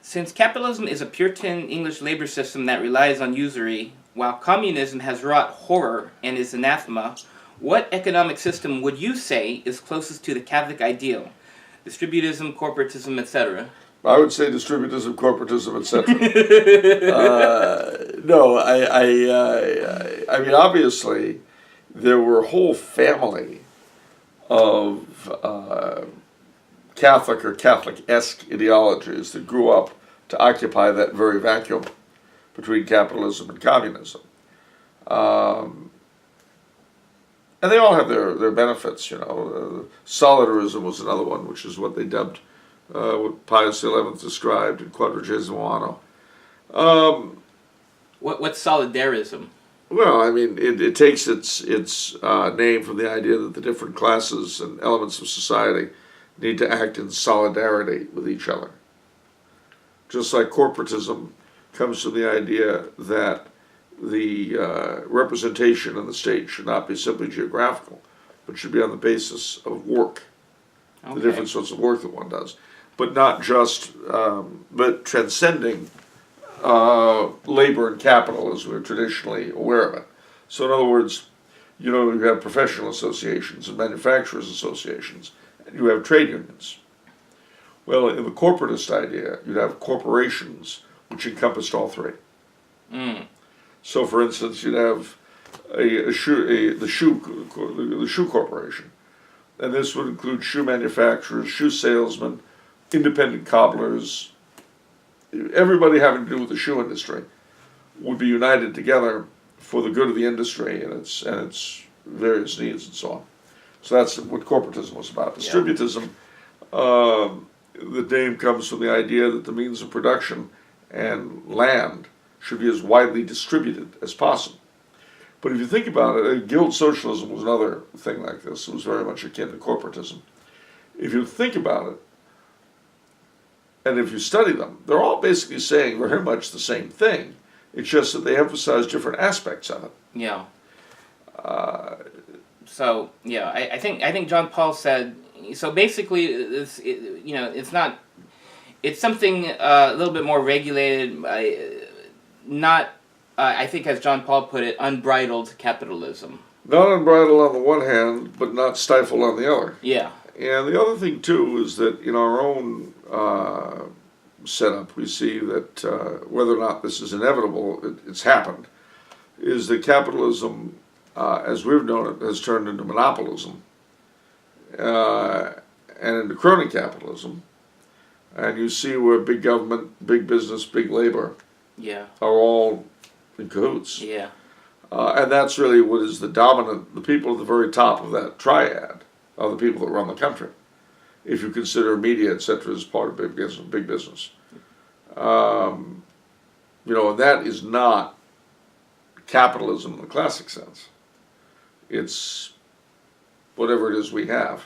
Since capitalism is a Puritan English labor system that relies on usury, while communism has wrought horror and is anathema, what economic system would you say is closest to the Catholic ideal? Distributism, corporatism, etc. I would say distributism, corporatism, etc. No, I mean, obviously, there were a whole family of Catholic or Catholic-esque ideologies that grew up to occupy that very vacuum between capitalism and communism. And they all have their benefits, you know. Solidarism was another one, which is what they dubbed, what Pius XI described in Quadragesimo Anno. What's solidarism? Well, I mean, it takes its name from the idea that the different classes and elements of society need to act in solidarity with each other. Just like corporatism comes from the idea that the representation in the state should not be simply geographical, but should be on the basis of work, the different sorts of work that one does, but not just, but transcending labor and capital as we're traditionally aware of it. So in other words, you know, you have professional associations and manufacturers associations, and you have trade unions. Well, in the corporatist idea, you'd have corporations which encompassed all three. So, for instance, you'd have the shoe corporation, and this would include shoe manufacturers, shoe salesmen, independent cobblers. Everybody having to do with the shoe industry would be united together for the good of the industry and its various needs and so on. So that's what corporatism was about. Distributism, the name comes from the idea that the means of production and land should be as widely distributed as possible. But if you think about it, guild socialism was another thing like this. It was very much akin to corporatism. If you think about it, and if you study them, they're all basically saying very much the same thing. It's just that they emphasize different aspects of it. Yeah. So yeah, I think John Paul said. So basically, it's not. It's something a little bit more regulated. Not, I think, as John Paul put it, unbridled capitalism. Not unbridled on the one hand, but not stifled on the other. Yeah. And the other thing, too, is that in our own setup, we see that whether or not this is inevitable, it's happened, is that capitalism, as we've known it, has turned into monopolism and into crony capitalism. And you see where big government, big business, big labor are all in cahoots. Yeah. And that's really what is the dominant, the people at the very top of that triad are the people that run the country. If you consider media, etc., as part of big business. And that is not capitalism in the classic sense. It's whatever it is we have.